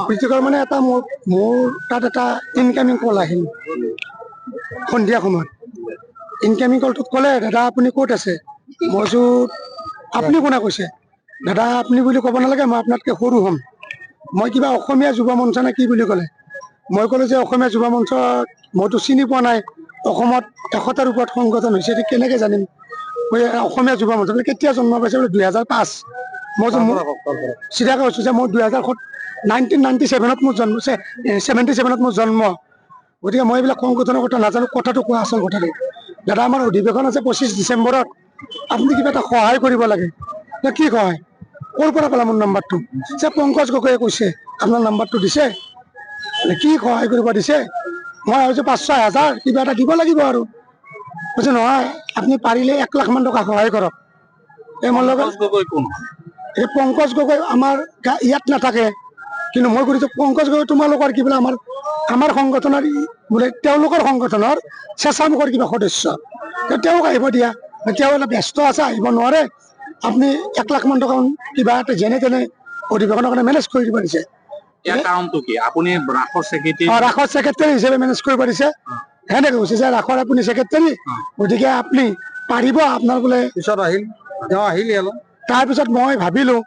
অপ্ৰীতিকৰ মানে এটা মোৰ তাত এটা ইনকামিং কল আহিল সন্ধিয়া সময়ত। ইনকামিং কলটোত ক'লে, দাদা আপুনি ক'ত আছে? মই কৈছোঁ আপুনি কোনে কৈছে? দাদা আপুনি বুলি ক'ব নালাগে, মই আপোনাতকৈ সৰু হ'ম। মই কিবা অসমীয়া যুৱ মঞ্চ নে কি বুলি ক'লে। মই ক'লোঁ যে অসমীয়া যুৱ মঞ্চ মইতো চিনি পোৱা নাই, অসমত 100টাৰ ওপৰত সংগঠন হৈছে, এইটো কেনেকৈ জানিম? মই অসমীয়া যুৱ মঞ্চ কেতিয়া জন্ম পাইছে বোলে 2005। মই চিধাকৈ কৈছোঁ যে মই 1997ত মোৰ জন্ম, 77ত মোৰ জন্ম। গতিকে মই এইবিলাক সংগঠনৰ কথা নাজানো। কথাটো কোৱা আচল কথাটো, দাদা আমাৰ অধিৱেশন আছে 25 ডিচেম্বৰত, আপুনি কিবা এটা সহায় কৰিব লাগে। কি সহায়? ক'ৰ পৰা পালা মোৰ নাম্বাৰটো? যে পংকজ গগৈয়ে কৈছে আপোনাৰ নাম্বাৰটো দিছে। কি সহায় কৰিব দিছে? মই ভাবিছোঁ 500-1000 কিবা এটা দিব লাগিব আৰু। কৈছে নহয়, আপুনি পাৰিলে 1 লাখ মান টকা সহায় কৰক। এই মোৰ লগত এই পংকজ গগৈ আমাৰ ইয়াত নাথাকে, কিন্তু মই সুধিছোঁ পংকজ গগৈ তোমালোকৰ কি বোলে? আমাৰ সংগঠনৰ বোলে তেওঁলোকৰ সংগঠনৰ স্বেচ্ছামুখৰ কিবা সদস্য। তেওঁক আহিব দিয়া, তেওঁ অলপ ব্যস্ত আছে, আহিব নোৱাৰে। আপুনি 1 লাখ মান টকা কিবা এটা যেনে তেনে অধিৱেশনৰ কাৰণে মেনেজ কৰি দিব দিছে। ৰাসৰ ছেক্ৰেটাৰী হিচাপে মেনেজ কৰিব দিছে। সেনেকে কৈছে যে ৰাসৰ আপুনি ছেক্ৰেটাৰী, গতিকে আপুনি পাৰিব। আপোনাৰ বোলে পিছত আহিল, তেওঁ আহিল। তাৰপিছত মই ভাবিলোঁ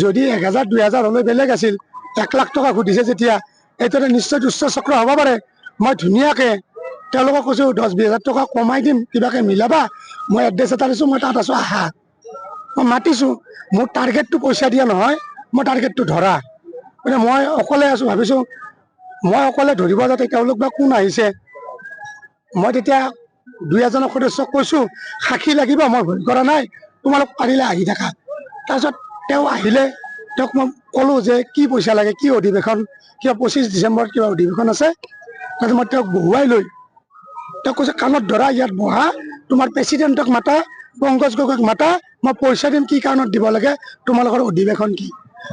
যদি 1000-2000 হ'লে বেলেগ আছিল, 1 লাখ টকা সুধিছে যেতিয়া, এইটো নিশ্চয় দুষ্ট চক্ৰ হ'ব পাৰে। মই ধুনীয়াকৈ তেওঁলোকক কৈছোঁ 10-20 টকা কমাই দিম, কিবাকে মিলাবা। মই এড্ৰেছ এটা দিছোঁ, মই তাত আছোঁ, আহা। মই মাতিছোঁ, মোৰ টাৰ্গেটটো পইচা দিয়া নহয়, মোৰ টাৰ্গেটটো ধৰা। মানে মই অকলে আছোঁ, ভাবিছোঁ মই অকলে ধৰিব যাতে তেওঁলোক বা কোন আহিছে। মই তেতিয়া 2-এজনক সদস্যক কৈছোঁ সাক্ষী লাগিব, মই ভুল কৰা নাই, তোমালোক পাৰিলে আহি থাকা। তাৰপিছত তেওঁ আহিলে, তেওঁক মই ক'লোঁ যে কি পইচা লাগে, কি অধিৱেশন, কিবা 25 ডিচেম্বৰত কিবা অধিৱেশন আছে। তাৰপিছত মই তেওঁক বহুৱাই লৈ তেওঁক কৈছে কাণত ধৰা, ইয়াত বহা, তোমাৰ প্ৰেচিডেণ্টক মাতা, পংকজ গগৈক মাতা, মই পইচা দিম, কি কাৰণত দিব লাগে, তোমালোকৰ অধিৱেশন কি।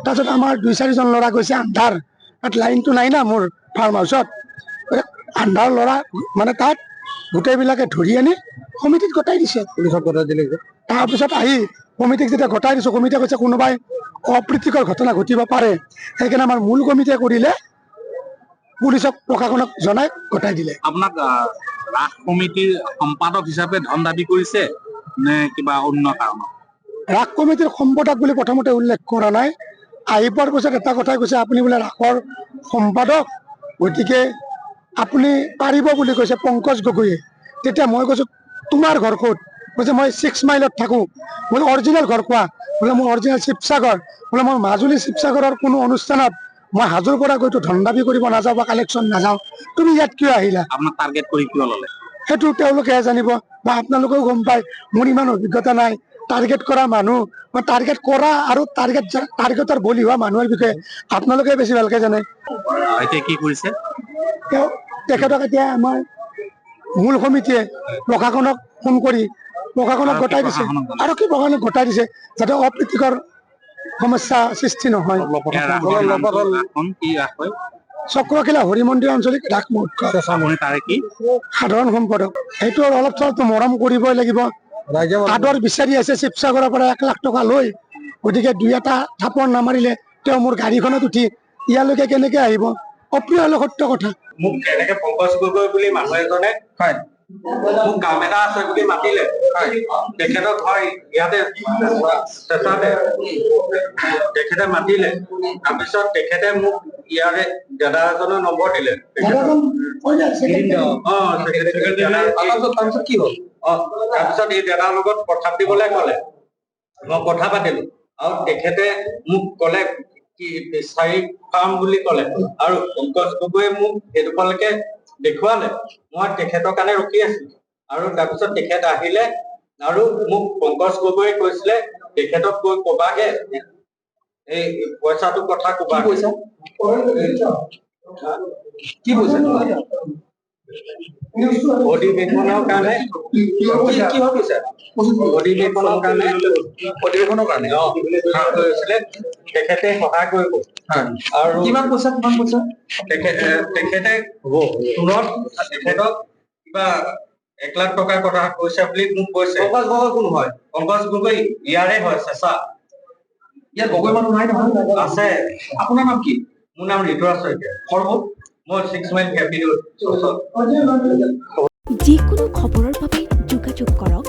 তাৰপিছত আমাৰ 2-4জন ল'ৰা গৈছে আন্ধাৰ, তাত লাইনটো নাই না মোৰ ফাৰ্ম হাউচত। আন্ধাৰ ল'ৰা মানে তাত গোটেইবিলাকে ধৰি আনি সমিতিত গতাই দিছে। পুলিচক গতাই দিলে। তাৰপিছত আহি কমিটিক যেতিয়া গতাই দিছোঁ, কমিটিয়ে কৈছে কোনোবাই অপ্ৰীতিকৰ ঘটনা ঘটিব পাৰে, সেইকাৰণে আমাৰ মূল কমিটিয়ে কৰিলে পুলিচক, প্ৰশাসনক জনাই গতাই দিলে। আপোনাক ৰাস কমিটিৰ সম্পাদক হিচাপে ধন দাবী কৰিছে নে কিবা অন্য কাৰণত? ৰাস কমিটিৰ সম্পাদক বুলি প্ৰথমতে উল্লেখ কৰা নাই। আহি পোৱাৰ পিছত এটা কথাই কৈছে, আপুনি বোলে ৰাসৰ সম্পাদক, গতিকে আপুনি পাৰিব বুলি কৈছে পংকজ গগৈয়ে। তেতিয়া মই কৈছোঁ তোমাৰ ঘৰ ক'ত? কৈছে মই 6 মাইলত থাকোঁ। বোলে অৰিজিনেল ঘৰ কোৱা? বোলে মোৰ অৰিজিনেল শিৱসাগৰ। বোলে মই মাজুলী শিৱসাগৰৰ কোনো অনুষ্ঠানত মই হাজোৰ পৰা গৈতো ধন দাবী কৰিব নাযাওঁ বা কালেকশ্যন নাযাওঁ, তুমি ইয়াত কিয় আহিলা? আপোনাক টাৰ্গেট কৰি কিয় ল'লে? সেইটো তেওঁলোকেহে জানিব, বা আপোনালোকেও গম পায়। মোৰ ইমান অভিজ্ঞতা নাই। টাৰ্গেট কৰা মানুহ বা টাৰ্গেট কৰা আৰু টাৰ্গেটৰ বলি হোৱা মানুহৰ বিষয়ে আপোনালোকে বেছি ভালকে জানে। এতিয়া কি কৰিছে? তেখেতক এতিয়া আমাৰ মূল সমিতিয়ে প্ৰশাসনক ফোন কৰি প্ৰশাসনক গতাই দিছে, আৰক্ষী প্ৰশাসনক গতাই দিছে, যাতে অপ্ৰীতিকৰ সমস্যা সৃষ্টি নহয়। চক্ৰশিলা হৰি মন্দিৰ আঞ্চলিক ৰাস মহোৎসৱ সাধাৰণ সম্পাদক। সেইটো অলপ চলপ মৰম কৰিবই লাগিব। আদৰ বিচাৰি আছে শিৱসাগৰৰ পৰা 1 লাখ টকা লৈ, গতিকে 2-এটা থাপৰ নামাৰিলে তেওঁ মোৰ গাড়ীখনত উঠি ইয়ালৈকে কেনেকে আহিব? অপ্ৰিয় হলে সত্য কথা। মোক কেনেকে পংকজ গগৈ বুলি মানুহ এজনে মোক কাম এটা আছে বুলি মাতিলে। তেখেতৰ ঘৰ ইয়াতে চেঁচাতে। তেখেতে মাতিলে, তাৰপিছত তেখেতে মোক ইয়াৰে দাদা এজনৰ নম্বৰ দিলে। তাৰপিছত কি হ'ল? তাৰপিছত এই দাদাৰ লগত কথা পাতিবলৈ ক'লে, মই কথা পাতিলো, আৰু তেখেতে মোক ক'লে কি বিচাৰি পাম বুলি ক'লে, আৰু পংকজ গগৈয়ে মোক সেইডোখৰলৈকে দেখুৱালে। মই তেখেতৰ কাৰণে ৰখি আছিলো, আৰু তাৰপিছত তেখেত আহিলে, আৰু মোক পংকজ গগৈয়ে কৈছিলে তেখেতক গৈ কবাগে এই পইচাটোৰ কথা কবা। কি পইচা? অধিৱেশনৰ কাৰণে। কিহৰ পইচা? অধিৱেশনৰ কাৰণে। অধিৱেশনৰ কাৰণে তেখেতে সহায় কৰিব। আৰু কিমান পইচা? তেখেতে তুৰত তেখেতক কিবা 1 লাখ টকাৰ কথা কৈছে বুলি মোক কৈছে। পংকজ গগৈ কোন হয়? পংকজ গগৈ ইয়াৰে হয়, চেঁচা। ইয়াত গগৈ মানুহ নাই নহয়? আছে। আপোনাৰ নাম কি? মোৰ নাম ঋতুৰাজ শইকীয়া। মই 6 মাইল কেপিটেল যিকোনো খবৰৰ বাবে যোগাযোগ কৰক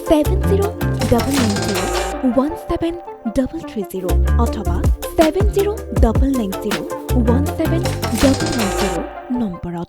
7099017330 অথবা 7099017390 নম্বৰত।